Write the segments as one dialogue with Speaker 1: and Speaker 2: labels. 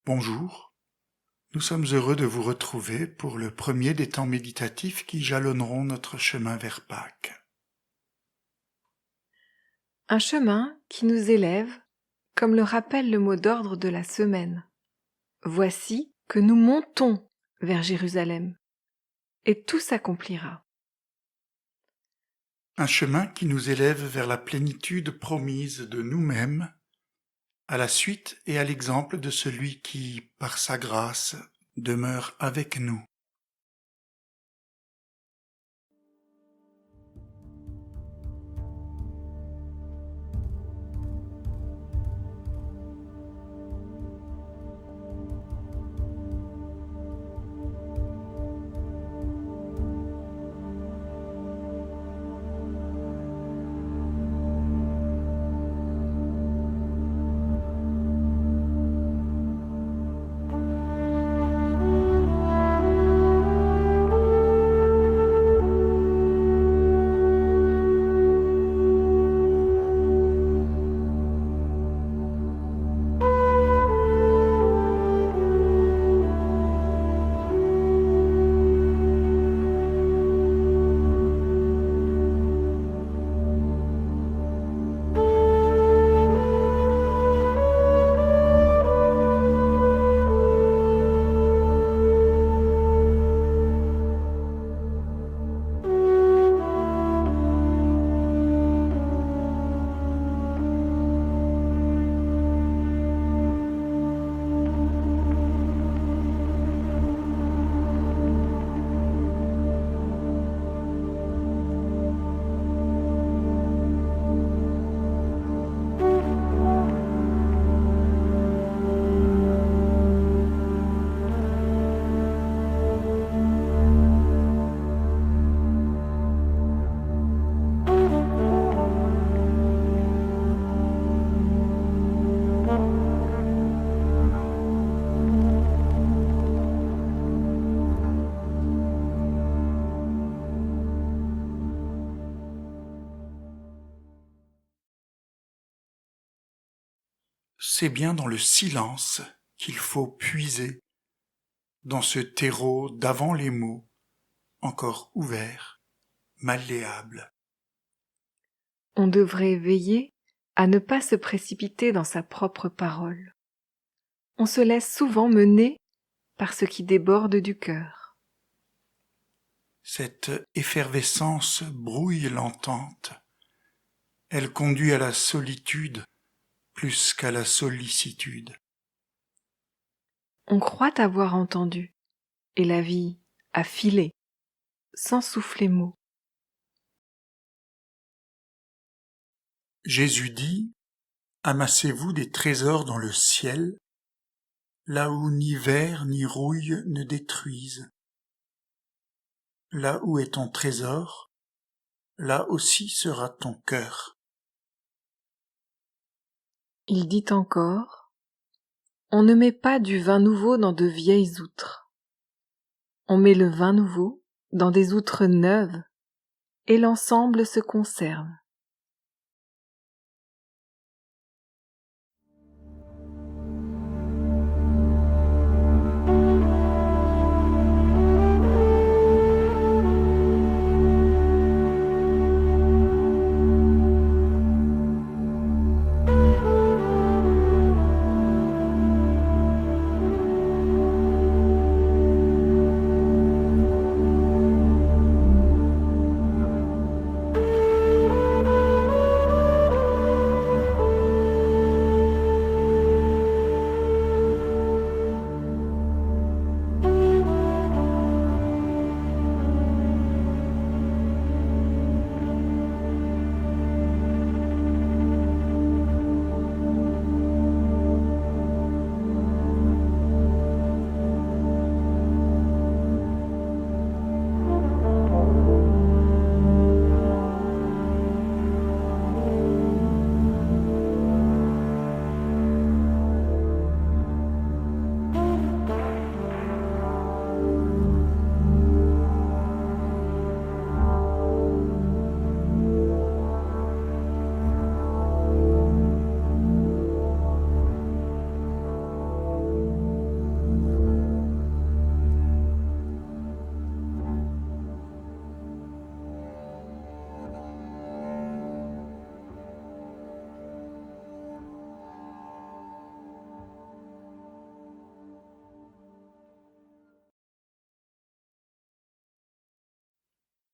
Speaker 1: Bonjour, nous sommes heureux de vous retrouver pour le premier des temps méditatifs qui jalonneront notre chemin vers Pâques.
Speaker 2: Un chemin qui nous élève, comme le rappelle le mot d'ordre de la semaine. Voici que nous montons vers Jérusalem, et tout s'accomplira.
Speaker 1: Un chemin qui nous élève vers la plénitude promise de nous-mêmes, à la suite et à l'exemple de celui qui, par sa grâce, demeure avec nous. C'est bien dans le silence qu'il faut puiser, dans ce terreau d'avant les mots, encore ouvert, malléable.
Speaker 2: On devrait veiller à ne pas se précipiter dans sa propre parole. On se laisse souvent mener par ce qui déborde du cœur.
Speaker 1: Cette effervescence brouille l'entente. Elle conduit à la solitude plus qu'à la sollicitude.
Speaker 2: On croit avoir entendu, et la vie a filé, sans souffler mot.
Speaker 1: Jésus dit, « Amassez-vous des trésors dans le ciel, là où ni ver ni rouille ne détruisent. Là où est ton trésor, là aussi sera ton cœur. »
Speaker 2: Il dit encore, on ne met pas du vin nouveau dans de vieilles outres. On met le vin nouveau dans des outres neuves, et l'ensemble se conserve.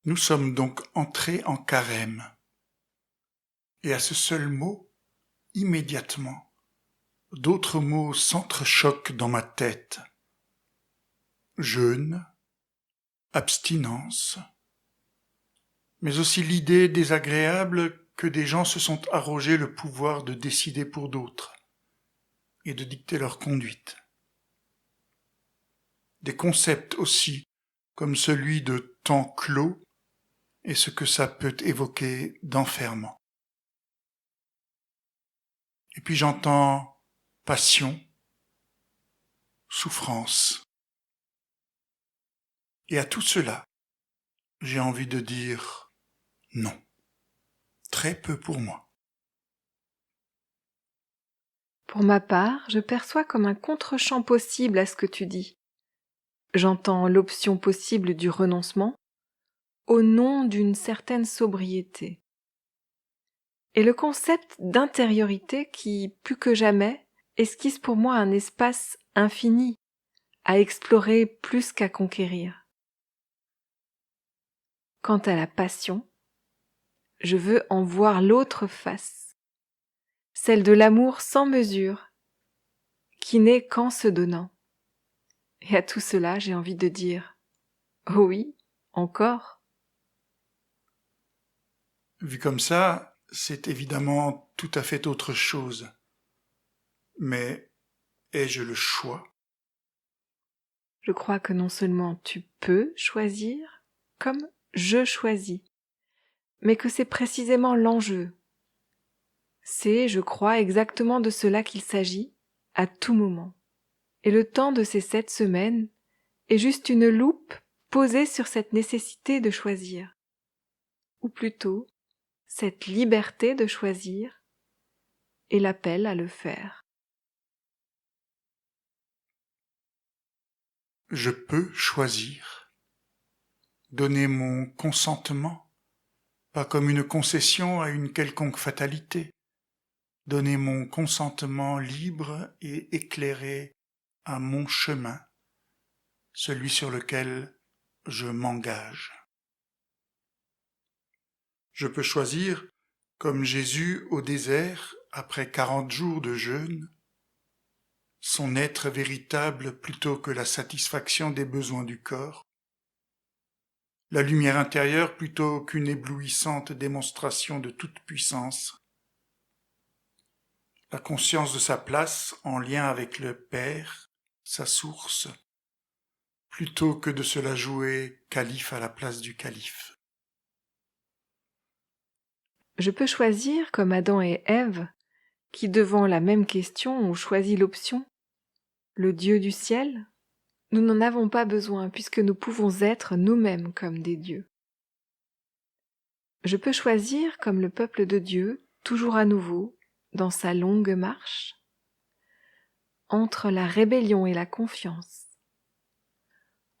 Speaker 1: Nous sommes donc entrés en carême. Et à ce seul mot, immédiatement, d'autres mots s'entrechoquent dans ma tête. Jeûne, abstinence, mais aussi l'idée désagréable que des gens se sont arrogé le pouvoir de décider pour d'autres et de dicter leur conduite. Des concepts aussi, comme celui de temps clos et ce que ça peut évoquer d'enfermement. Et puis j'entends passion, souffrance. Et à tout cela, j'ai envie de dire non. Très peu pour moi.
Speaker 2: Pour ma part, je perçois comme un contre-champ possible à ce que tu dis. J'entends l'option possible du renoncement au nom d'une certaine sobriété. Et le concept d'intériorité qui, plus que jamais, esquisse pour moi un espace infini à explorer plus qu'à conquérir. Quant à la passion, je veux en voir l'autre face, celle de l'amour sans mesure, qui n'est qu'en se donnant. Et à tout cela, j'ai envie de dire « Oh oui, encore ».
Speaker 1: Vu comme ça, c'est évidemment tout à fait autre chose. Mais ai-je le choix ?
Speaker 2: Je crois que non seulement tu peux choisir, comme je choisis, mais que c'est précisément l'enjeu. C'est, je crois, exactement de cela qu'il s'agit, à tout moment. Et le temps de ces 7 semaines est juste une loupe posée sur cette nécessité de choisir. Ou plutôt, cette liberté de choisir et l'appel à le faire.
Speaker 1: Je peux choisir. Donner mon consentement, pas comme une concession à une quelconque fatalité. Donner mon consentement libre et éclairé à mon chemin, celui sur lequel je m'engage. Je peux choisir, comme Jésus au désert, après 40 jours de jeûne, son être véritable plutôt que la satisfaction des besoins du corps, la lumière intérieure plutôt qu'une éblouissante démonstration de toute puissance, la conscience de sa place en lien avec le Père, sa source, plutôt que de se la jouer calife à la place du calife.
Speaker 2: Je peux choisir comme Adam et Ève, qui devant la même question ont choisi l'option « le Dieu du ciel ». Nous n'en avons pas besoin puisque nous pouvons être nous-mêmes comme des dieux. Je peux choisir comme le peuple de Dieu, toujours à nouveau, dans sa longue marche, entre la rébellion et la confiance,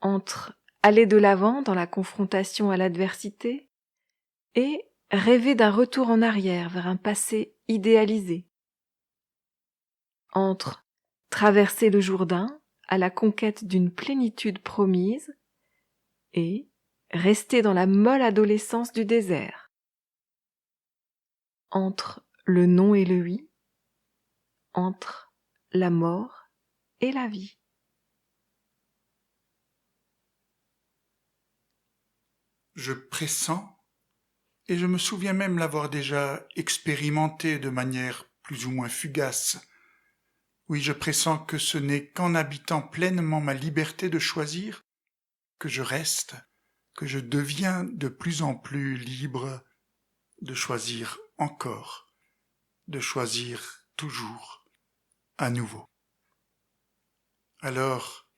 Speaker 2: entre aller de l'avant dans la confrontation à l'adversité et rêver d'un retour en arrière vers un passé idéalisé, entre traverser le Jourdain à la conquête d'une plénitude promise et rester dans la molle adolescence du désert, entre le non et le oui, entre la mort et la vie.
Speaker 1: Je pressens, et je me souviens même l'avoir déjà expérimenté de manière plus ou moins fugace. Oui, je pressens que ce n'est qu'en habitant pleinement ma liberté de choisir que je reste, que je deviens de plus en plus libre de choisir encore, de choisir toujours, à nouveau. Alors,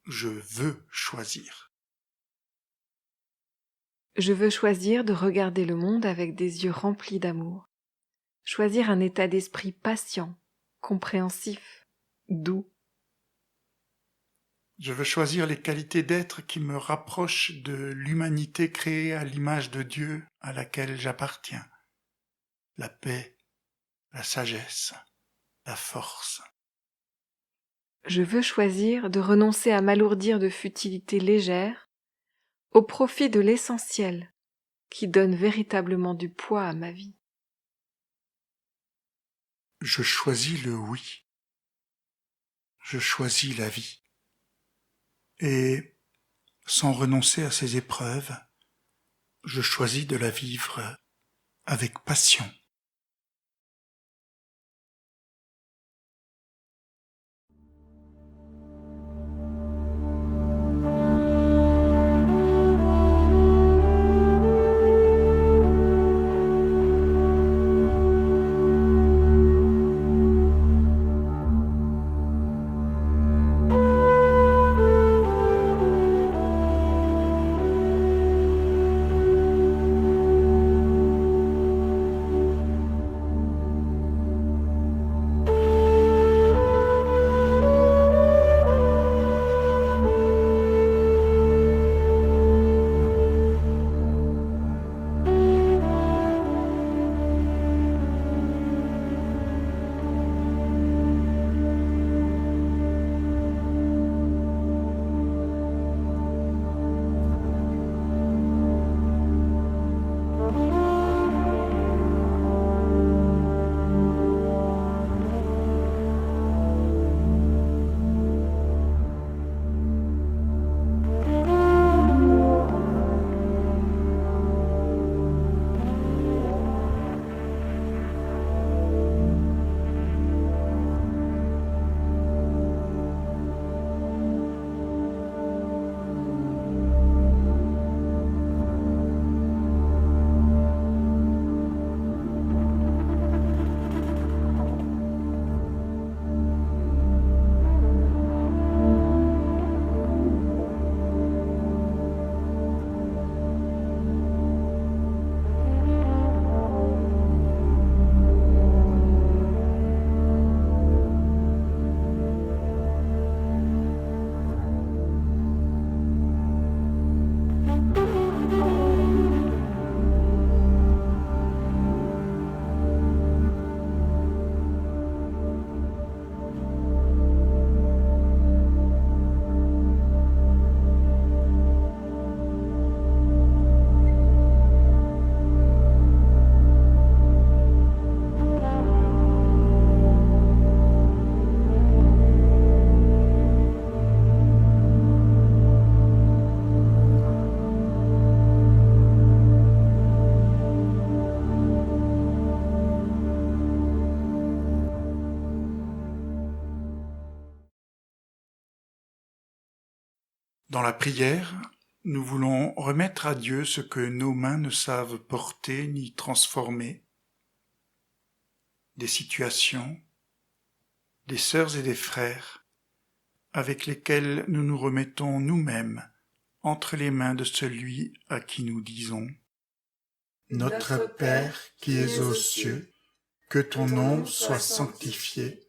Speaker 1: je veux choisir.
Speaker 2: Je veux choisir de regarder le monde avec des yeux remplis d'amour, choisir un état d'esprit patient, compréhensif, doux.
Speaker 1: Je veux choisir les qualités d'être qui me rapprochent de l'humanité créée à l'image de Dieu à laquelle j'appartiens. La paix, la sagesse, la force.
Speaker 2: Je veux choisir de renoncer à m'alourdir de futilités légères au profit de l'essentiel qui donne véritablement du poids à ma vie.
Speaker 1: Je choisis le oui. Je choisis la vie. Et, sans renoncer à ces épreuves, je choisis de la vivre avec passion. Dans la prière, nous voulons remettre à Dieu ce que nos mains ne savent porter ni transformer, des situations, des sœurs et des frères avec lesquels nous nous remettons nous-mêmes entre les mains de celui à qui nous disons « Notre Père qui es aux cieux, que ton nom soit sanctifié,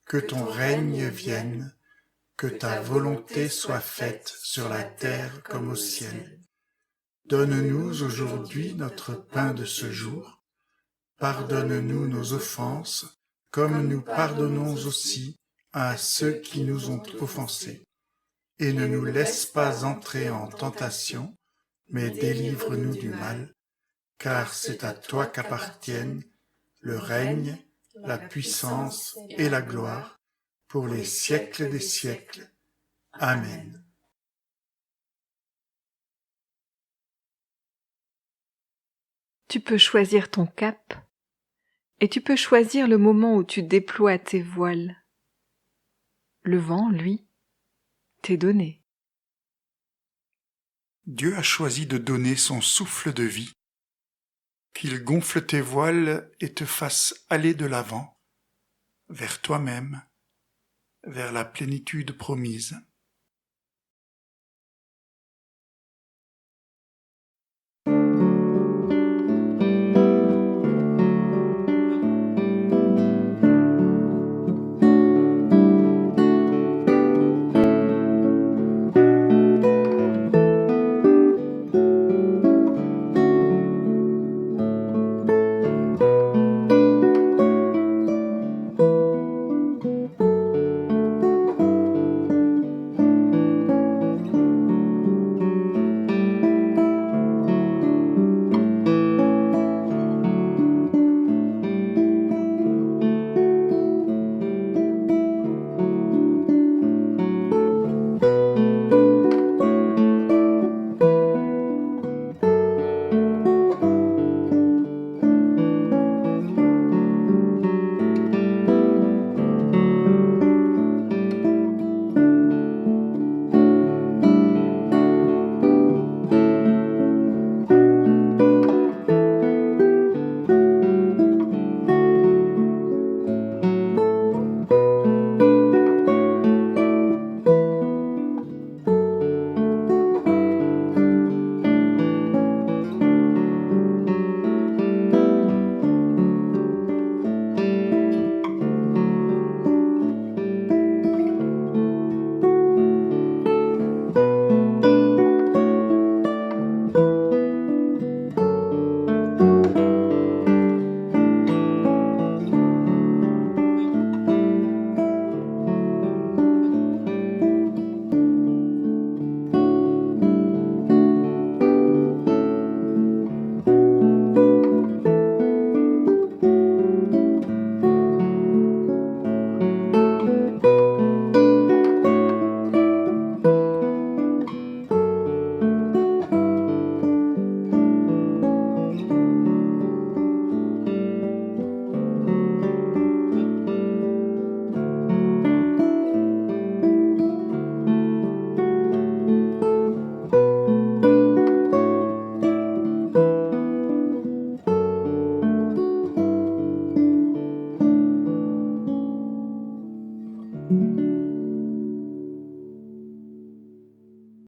Speaker 1: que ton règne vienne, que ta volonté soit faite sur la terre comme au ciel. Donne-nous aujourd'hui notre pain de ce jour. Pardonne-nous nos offenses, comme nous pardonnons aussi à ceux qui nous ont offensés. Et ne nous laisse pas entrer en tentation, mais délivre-nous du mal, car c'est à toi qu'appartiennent le règne, la puissance et la gloire, pour les siècles des siècles. Amen.
Speaker 2: Tu peux choisir ton cap et tu peux choisir le moment où tu déploies tes voiles. Le vent, lui, t'est donné.
Speaker 1: Dieu a choisi de donner son souffle de vie, qu'il gonfle tes voiles et te fasse aller de l'avant, vers toi-même, vers la plénitude promise.